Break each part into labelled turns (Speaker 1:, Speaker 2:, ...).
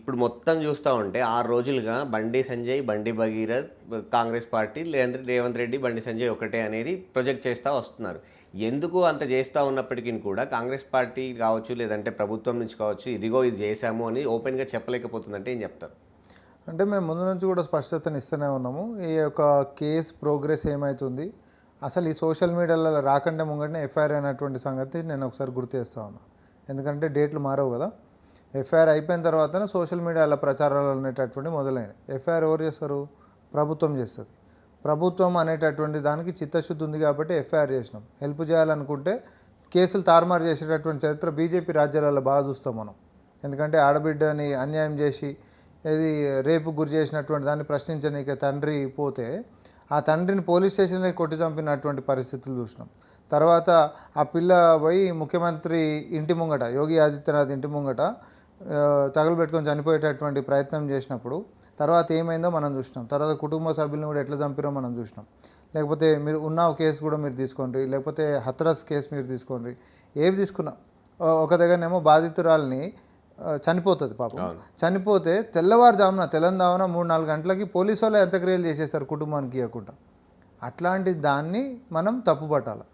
Speaker 1: ఇప్పుడు మొత్తం చూస్తా ఉంటే 6 రోజులుగా బండి సంజయ్, బండి భగీరథ్, కాంగ్రెస్ పార్టీ లేదంటే రేవంత్ రెడ్డి, బండి సంజయ్ ఒకటే అనేది ప్రొజెక్ట్ చేస్తా వస్తున్నారు. ఎందుకు అంత చేస్తా ఉన్నప్పటికీ కూడా కాంగ్రెస్ పార్టీ కావచ్చు, లేదంటే ప్రభుత్వం నుంచి కావచ్చు, ఇదిగో ఇది చేశాము అని ఓపెన్‌గా చెప్పలేకపోతుందంటే ఏం చెప్తారు?
Speaker 2: అంటే మేము ముందు నుంచి కూడా స్పష్టతను ఇస్తూనే ఉన్నాము. ఈ యొక్క కేస్ ప్రోగ్రెస్ ఏమైతుంది, అసలు ఈ సోషల్ మీడియాలో రాకంటే ముంగటనే ఎఫ్ఐఆర్ అయినటువంటి సంగతి నేను ఒకసారి గుర్తు చేస్తా ఉన్నా. ఎందుకంటే డేట్లు మారవు కదా. ఎఫ్ఐఆర్ అయిపోయిన తర్వాతనే సోషల్ మీడియాలో ప్రచారాలు అనేటటువంటి మొదలైనవి. ఎఫ్ఐఆర్ ఎవరు చేస్తారు? ప్రభుత్వం చేస్తుంది. ప్రభుత్వం అనేటటువంటి దానికి చిత్తశుద్ధి ఉంది కాబట్టి ఎఫ్ఐఆర్ చేసినాం. హెల్ప్ చేయాలనుకుంటే కేసులు తారుమారు చేసేటటువంటి చరిత్ర బీజేపీ రాజ్యాలలో బాగా చూస్తాం మనం. ఎందుకంటే ఆడబిడ్డని అన్యాయం చేసి ఏది రేపు గురి చేసినటువంటి దాన్ని ప్రశ్నించనీకే తండ్రి పోతే ఆ తండ్రిని పోలీస్ స్టేషన్లో కొట్టి చంపినటువంటి పరిస్థితులు చూసినాం. తర్వాత ఆ పిల్ల పోయి ముఖ్యమంత్రి ఇంటి ముంగట, యోగి ఆదిత్యనాథ్ ఇంటి ముంగట తగలబెట్టుకొని చనిపోయేటటువంటి ప్రయత్నం చేసినప్పుడు తర్వాత ఏమైందో మనం చూసినాం. తర్వాత కుటుంబ సభ్యులను కూడా ఎట్లా చంపిరో మనం చూసినాం. లేకపోతే మీరు ఉన్నావ్ కేసు కూడా మీరు తీసుకోండి, లేకపోతే హత్రాస్ కేసు మీరు తీసుకోండి, ఏవి తీసుకున్నా ఒక దగ్గరనేమో బాధితురాలని చనిపోతుంది పాపం. చనిపోతే తెల్లవారుజామున తెలంగాణ 3-4 గంటలకి పోలీసు వాళ్ళు అంత్యక్రియలు చేసేస్తారు కుటుంబానికి ఇవ్వకుండా. అట్లాంటి దాన్ని మనం తప్పుపట్టాలి.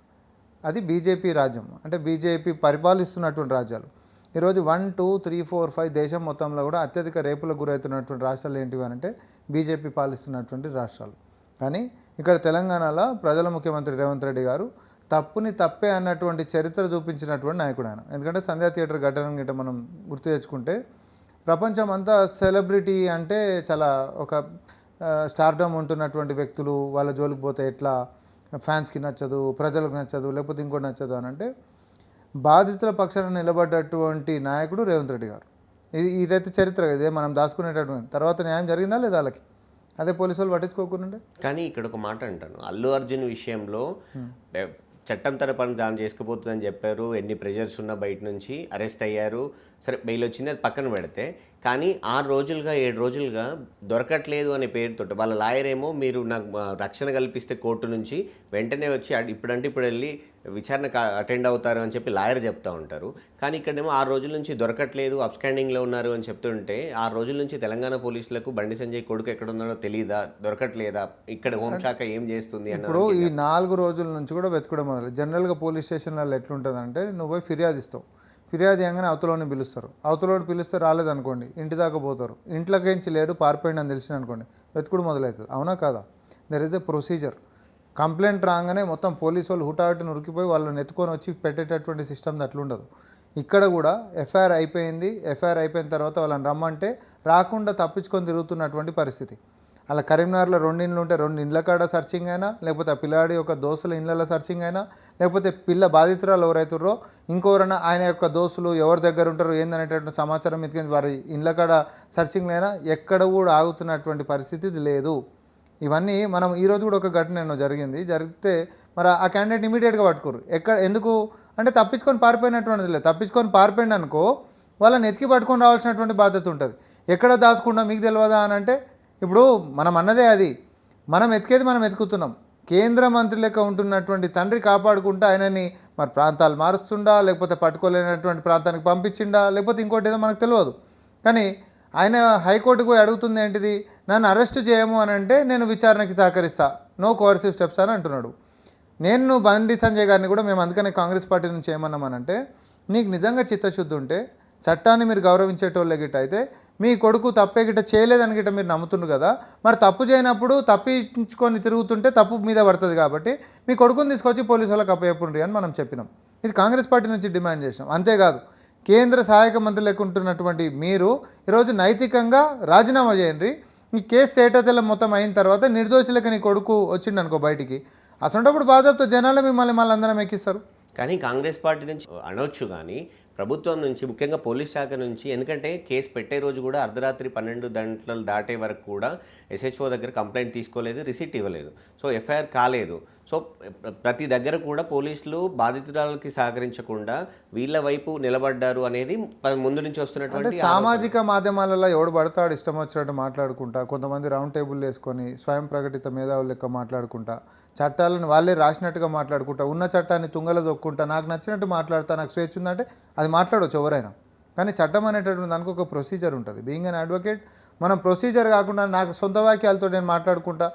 Speaker 2: అది బీజేపీ రాజ్యం, అంటే బీజేపీ పరిపాలిస్తున్నటువంటి రాజ్యాలు. ఈరోజు 1, 2, 3, 4, 5 దేశం మొత్తంలో కూడా అత్యధిక రేపులకు గురవుతున్నటువంటి రాష్ట్రాలు ఏంటివి అంటే బీజేపీ పాలిస్తున్నటువంటి రాష్ట్రాలు. కానీ ఇక్కడ తెలంగాణలో ప్రజల ముఖ్యమంత్రి రేవంత్ రెడ్డి గారు తప్పుని తప్పే అన్నటువంటి చరిత్ర చూపించినటువంటి నాయకుడు ఆయన. ఎందుకంటే సంధ్యా థియేటర్ ఘటన గిట్ట మనం గుర్తు తెచ్చుకుంటే ప్రపంచం అంతా సెలబ్రిటీ అంటే చాలా ఒక స్టార్డమ్ ఉంటున్నటువంటి వ్యక్తులు వాళ్ళ జోలికి పోతే ఎట్లా ఫ్యాన్స్కి నచ్చదు, ప్రజలకు నచ్చదు, లేకపోతే ఇంకోటి నచ్చదు అని అంటే బాధితుల పక్షాన నిలబడ్డటువంటి నాయకుడు రేవంత్ రెడ్డి గారు. ఇదైతే చరిత్ర, ఇదే మనం దాచుకునేటటువంటి. తర్వాత న్యాయం జరిగిందా లేదా వాళ్ళకి? అదే పోలీసు వాళ్ళు పట్టించుకోకుండా.
Speaker 1: కానీ ఇక్కడ ఒక మాట అంటాను, అల్లు అర్జున్ విషయంలో చట్టం తన పని దాన్ని చేసుకుపోతుందని చెప్పారు. ఎన్ని ప్రెషర్స్ ఉన్నా బయట నుంచి అరెస్ట్ అయ్యారు, సరే బెయిల్ వచ్చింది, అది పక్కన పెడితే. కానీ 6 రోజులుగా 7 రోజులుగా దొరకట్లేదు అనే పేరుతో వాళ్ళ లాయర్ ఏమో మీరు నాకు రక్షణ కల్పిస్తే కోర్టు నుంచి వెంటనే వచ్చి ఇప్పుడంటే ఇప్పుడు వెళ్ళి విచారణకు అటెండ్ అవుతారు అని చెప్పి లాయర్ చెప్తూ ఉంటారు. కానీ ఇక్కడేమో 6 రోజుల నుంచి దొరకట్లేదు, అప్స్టాండింగ్లో ఉన్నారు అని చెప్తుంటే 6 రోజుల నుంచి తెలంగాణ పోలీసులకు బండి సంజయ్ కొడుకు ఎక్కడ ఉన్నాడో తెలియదా, దొరకట్లేదా, ఇక్కడ హోంశాఖ ఏం చేస్తుంది అన్న.
Speaker 2: ఇప్పుడు ఈ 4 రోజుల నుంచి కూడా వెతకడం మొదలు. జనరల్గా పోలీస్ స్టేషన్లలో ఎట్లుంటుందంటే నువ్వు పోయి ఫిర్యాదు ఇస్తావు, ఫిర్యాదు చేయగానే అవతలోని పిలుస్తారు, అవతలోని పిలిస్తే రాలేదనుకోండి ఇంటి దాకా పోతారు, ఇంట్లోకించి లేడు పారిపోయింది అని తెలిసిన అనుకోండి వెతుకుడు మొదలవుతుంది. అవునా కాదా? There is a procedure. Complaint రాగానే మొత్తం పోలీసు వాళ్ళు హుటాహుటిని ఉరికిపోయి వాళ్ళని ఎత్తుకొని వచ్చి పెట్టేటటువంటి సిస్టమ్ అట్లుండదు. ఇక్కడ కూడా ఎఫ్ఐఆర్ అయిపోయింది, ఎఫ్ఐఆర్ అయిపోయిన తర్వాత వాళ్ళని రమ్మంటే రాకుండా తప్పించుకొని తిరుగుతున్నటువంటి పరిస్థితి. అలా కరీంనగర్లో 2 ఇండ్లు ఉంటే 2 ఇండ్ల కాడ సర్చింగ్ అయినా, లేకపోతే ఆ పిల్లాడి యొక్క దోస్తుల ఇండ్లలో సర్చింగ్ అయినా, లేకపోతే పిల్ల బాధితురాలు ఎవరైతుర్రో ఇంకోరైనా ఆయన యొక్క దోస్తులు ఎవరి దగ్గర ఉంటారో ఏందనేటటువంటి సమాచారం ఎత్తుకొని వారి ఇండ్ల కాడ సర్చింగ్లు అయినా ఎక్కడ కూడా ఆగుతున్నటువంటి పరిస్థితి లేదు. ఇవన్నీ మనం ఈరోజు కూడా ఒక ఘటన జరిగితే మరి ఆ క్యాండిడేట్ ఇమీడియట్గా పట్టుకోరు. ఎందుకు అంటే తప్పించుకొని పారిపోయినటువంటిది లేదు. తప్పించుకొని పారిపోయింది అనుకో వాళ్ళని ఎతికి పట్టుకొని రావాల్సినటువంటి బాధ్యత ఉంటుంది. ఎక్కడ దాచుకుండా మీకు తెలియదా అని అంటే ఇప్పుడు మనం అన్నదే అది, మనం ఎతికేది మనం ఎతుకుతున్నాం. కేంద్ర మంత్రి లెక్క ఉంటున్నటువంటి తండ్రి కాపాడుకుంటా ఆయనని మరి ప్రాంతాలు మారుస్తుండా, లేకపోతే పట్టుకోలేనటువంటి ప్రాంతానికి పంపించిండా, లేకపోతే ఇంకోటి ఏదో మనకు తెలియదు. కానీ ఆయన హైకోర్టుకు పోయి అడుగుతుంది ఏంటిది, నన్ను అరెస్ట్ చేయము అని అంటే నేను విచారణకి సహకరిస్తా, నో కోర్సివ్ స్టెప్స్ అని అంటున్నాడు. నేను బండి సంజయ్ గారిని కూడా మేము అందుకనే కాంగ్రెస్ పార్టీ నుంచి ఏమన్నామనంటే నీకు నిజంగా చిత్తశుద్ధి ఉంటే చట్టాన్ని మీరు గౌరవించేటోళ్ళే గిట్ట అయితే మీ కొడుకు తప్పే గిట్ట చేయలేదని గిట్ట మీరు నమ్ముతున్నారు కదా, మరి తప్పు చేయనప్పుడు తప్పించుకొని తిరుగుతుంటే తప్పు మీద పడుతుంది కాబట్టి మీ కొడుకుని తీసుకొచ్చి పోలీసు వాళ్ళకి అప్పచెప్పుండ్రి అని మనం చెప్పినాం. ఇది కాంగ్రెస్ పార్టీ నుంచి డిమాండ్ చేసినాం. అంతేకాదు కేంద్ర సహాయక మంత్రి లేకుంటున్నటువంటి మీరు ఈరోజు నైతికంగా రాజీనామా చేయండి. ఈ కేసు తేటతెల్లం మొత్తం అయిన తర్వాత నిర్దోషులకి నీ కొడుకు వచ్చిండు అనుకో బయటికి, అసలుంటప్పుడు బాధ్యత జనాలు మిమ్మల్ని మళ్ళీ అందరం ఎక్కిస్తారు.
Speaker 1: కానీ కాంగ్రెస్ పార్టీ నుంచి అనొచ్చు, కానీ ప్రభుత్వం నుంచి ముఖ్యంగా పోలీస్ శాఖ నుంచి, ఎందుకంటే కేసు పెట్టే రోజు కూడా అర్ధరాత్రి 12 గంటలు దాటే వరకు కూడా ఎస్హెచ్ఓ దగ్గర కంప్లైంట్ తీసుకోలేదు, రిసిట్ ఇవ్వలేదు, సో ఎఫ్ఐఆర్ కాలేదు. సో ప్రతి దగ్గర కూడా పోలీసులు బాధితురాలకి సహకరించకుండా వీళ్ళ వైపు నిలబడ్డారు అనేది ముందు నుంచి వస్తున్నటువంటి.
Speaker 2: సామాజిక మాధ్యమాలలో ఎవడు పడతాడు ఇష్టం వచ్చినట్టు మాట్లాడుకుంటా, కొంతమంది రౌండ్ టేబుల్ వేసుకొని స్వయం ప్రకటిత మేధావులు లెక్క మాట్లాడుకుంటా, చట్టాలను వాళ్ళే రాసినట్టుగా మాట్లాడుకుంటా, ఉన్న చట్టాన్ని తుంగలో దొక్కుంటా, నాకు నచ్చినట్టు మాట్లాడతా, నాకు స్వేచ్ఛ ఉందంటే అది మాట్లాడవచ్చు ఎవరైనా. కానీ చట్టం అనేటటువంటి దానికి ఒక ప్రొసీజర్ ఉంటుంది. బీయింగ్ అన్ అడ్వకేట్ మనం ప్రొసీజర్ కాకుండా నాకు సొంత వాక్యాలతో నేను మాట్లాడుకుంటా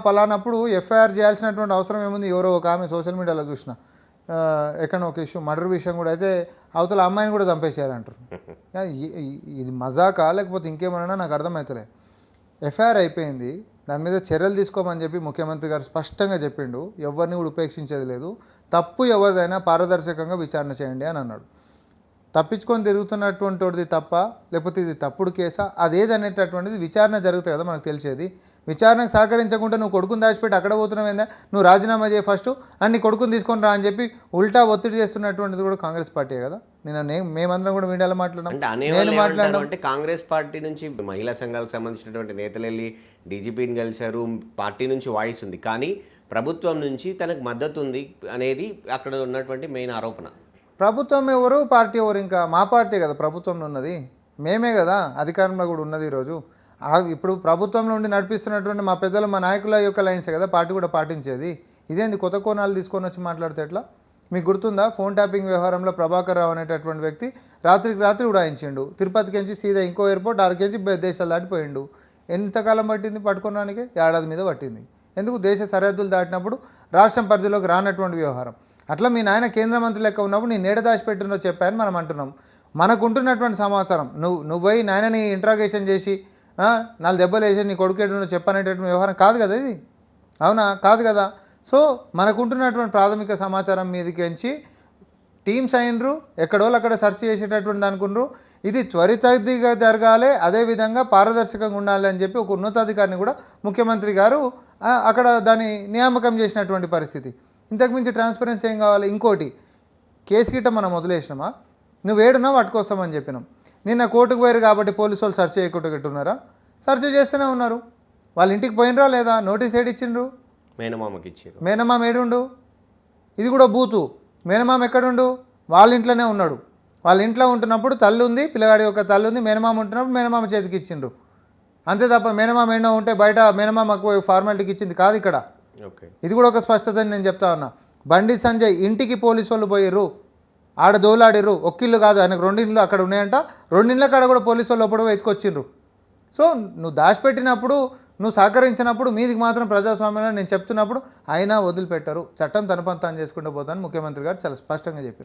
Speaker 2: పలానప్పుడు ఎఫ్ఐఆర్ చేయాల్సినటువంటి అవసరం ఏముంది. ఎవరో ఒక ఆమె సోషల్ మీడియాలో చూసిన ఎక్కడో ఒక ఇష్యూ మర్డర్ విషయం కూడా అయితే అవతల అమ్మాయిని కూడా చంపేసేయాలంటారు. ఇది మజాకా లేకపోతే ఇంకేమన్నా నాకు అర్థమవుతలే. ఎఫ్ఐఆర్ అయిపోయింది, దాని మీద చర్యలు తీసుకోమని చెప్పి ముఖ్యమంత్రి గారు స్పష్టంగా చెప్పిండు. ఎవరిని కూడా ఉపేక్షించేది లేదు, తప్పు ఎవరిదైనా పారదర్శకంగా విచారణ చేయండి అని అన్నాడు. తప్పించుకొని తిరుగుతున్నటువంటి వాడిది తప్ప లేకపోతే ఇది తప్పుడు కేసా అదేదనేటటువంటిది విచారణ జరుగుతుంది కదా మనకు తెలిసేది. విచారణకు సహకరించకుండా నువ్వు కొడుకుని దాచిపెట్టి అక్కడ పోతున్నావేందా, నువ్వు రాజీనామా చేయి ఫస్ట్ అని నీ కొడుకుని తీసుకొని రా అని చెప్పి ఉల్టా ఒత్తిడి చేస్తున్నటువంటిది కూడా కాంగ్రెస్ పార్టీ కదా. మేమందరం కూడా మీడియాలో మాట్లాడినాం.
Speaker 1: అంటే కాంగ్రెస్ పార్టీ నుంచి మహిళా సంఘాలకు సంబంధించినటువంటి నేతలు వెళ్ళి డీజీపీని కలిశారు, పార్టీ నుంచి వాయిస్ ఉంది, కానీ ప్రభుత్వం నుంచి తనకు మద్దతు ఉంది అనేది అక్కడ ఉన్నటువంటి మెయిన్ ఆరోపణ.
Speaker 2: ప్రభుత్వం ఎవరు, పార్టీ ఎవరు? ఇంకా మా పార్టీ కదా ప్రభుత్వంలో ఉన్నది, మేమే కదా అధికారంలో కూడా ఉన్నది. ఈరోజు ఇప్పుడు ప్రభుత్వంలో ఉండి నడిపిస్తున్నటువంటి మా పెద్దలు మా నాయకుల యొక్క లైన్సే కదా పార్టీ కూడా పాటించేది. ఇదేంది కొత్త కోణాలు తీసుకొని వచ్చి మాట్లాడితే ఎట్లా? మీకు గుర్తుందా ఫోన్ ట్యాపింగ్ వ్యవహారంలో ప్రభాకర్ రావు అనేటటువంటి వ్యక్తి రాత్రికి రాత్రి ఉడాయించిండు. తిరుపతికించి సీదా ఇంకో ఎయిర్పోర్ట్ ఆడికించి దేశాలు దాటిపోయిండు. ఎంతకాలం పట్టింది పట్టుకోవడానికి? ఏడాది మీద పట్టింది. ఎందుకు? దేశ సరిహద్దులు దాటినప్పుడు రాష్ట్రం పరిధిలోకి రానటువంటి వ్యవహారం. అట్లా మీ నాయన కేంద్ర మంత్రి లెక్క ఉన్నప్పుడు నేను ఏడ దాచిపెట్టినో చెప్పాయని మనం అంటున్నాం. మనకుంటున్నటువంటి సమాచారం నువ్వు పోయి నాయనని ఇంట్రాగేషన్ చేసి 4 దెబ్బలు వేసి నీ కొడుకు ఏడునో చెప్పనేటటువంటి వ్యవహారం కాదు కదా ఇది. అవునా? కాదు కదా. సో మనకుంటున్నటువంటి ప్రాథమిక సమాచారం మీదకించి టీమ్స్ అయినరు, ఎక్కడోళ్ళు అక్కడ సెర్చ్ చేసేటటువంటి అనుకున్నారు. ఇది త్వరితగతిగా జరగాలి, అదేవిధంగా పారదర్శకంగా ఉండాలి అని చెప్పి ఒక ఉన్నతాధికారిని కూడా ముఖ్యమంత్రి గారు అక్కడ దాన్ని నియామకం చేసినటువంటి పరిస్థితి. ఇంతకుమించి ట్రాన్స్పరెన్సీ ఏం కావాలి? ఇంకోటి కేసు గిట్ట మనం వదిలేసినామా? నువ్వు ఏడున్నా పట్టుకొస్తామని చెప్పినాం. నిన్న కోర్టుకు పోయారు కాబట్టి పోలీసు వాళ్ళు సెర్చ్ చేయకుండా పెట్టున్నారా? సెర్చ్ చేస్తూనే ఉన్నారు. వాళ్ళ ఇంటికి పోయినరా లేదా? నోటీస్ ఏడిచ్చిండ్రు?
Speaker 1: మేనమామకి ఇచ్చారు.
Speaker 2: మేనమామ ఏడుండు? ఇది కూడా బూతు. మేనమామ ఎక్కడుండు? వాళ్ళ ఇంట్లోనే ఉన్నాడు. వాళ్ళ ఇంట్లో ఉంటున్నప్పుడు తల్లి ఉంది, పిల్లగాడి యొక్క తల్లి ఉంది, మేనమామ ఉంటున్నప్పుడు మేనమామ చేతికి ఇచ్చిండ్రు. అంతే తప్ప మేనమామ ఎన్నో ఉంటే బయట మేనమామకు ఫార్మాలిటీకి ఇచ్చింది కాదు ఇక్కడ. ఇది కూడా ఒక స్పష్టత నేను చెప్తా ఉన్నా. బండి సంజయ్ ఇంటికి పోలీసు వాళ్ళు పోయిర్రు, ఆడ దోలాడిర్రు. ఒక్కిళ్ళు కాదు, ఆయనకు 2 ఇళ్ళు అక్కడ ఉన్నాయంట. 2 ఇళ్ళ కాడ కూడా పోలీసు వాళ్ళు లోపల ఎత్తుకొచ్చిండ్రు. సో నువ్వు దాచిపెట్టినప్పుడు, నువ్వు సహకరించినప్పుడు, మీదికి మాత్రం ప్రజాస్వామ్యంలో నేను చెప్తున్నప్పుడు అయినా వదిలిపెట్టరు. చట్టం తన పని తాను చేసుకుంటూ పోతాను ముఖ్యమంత్రి గారు చాలా స్పష్టంగా చెప్పారు.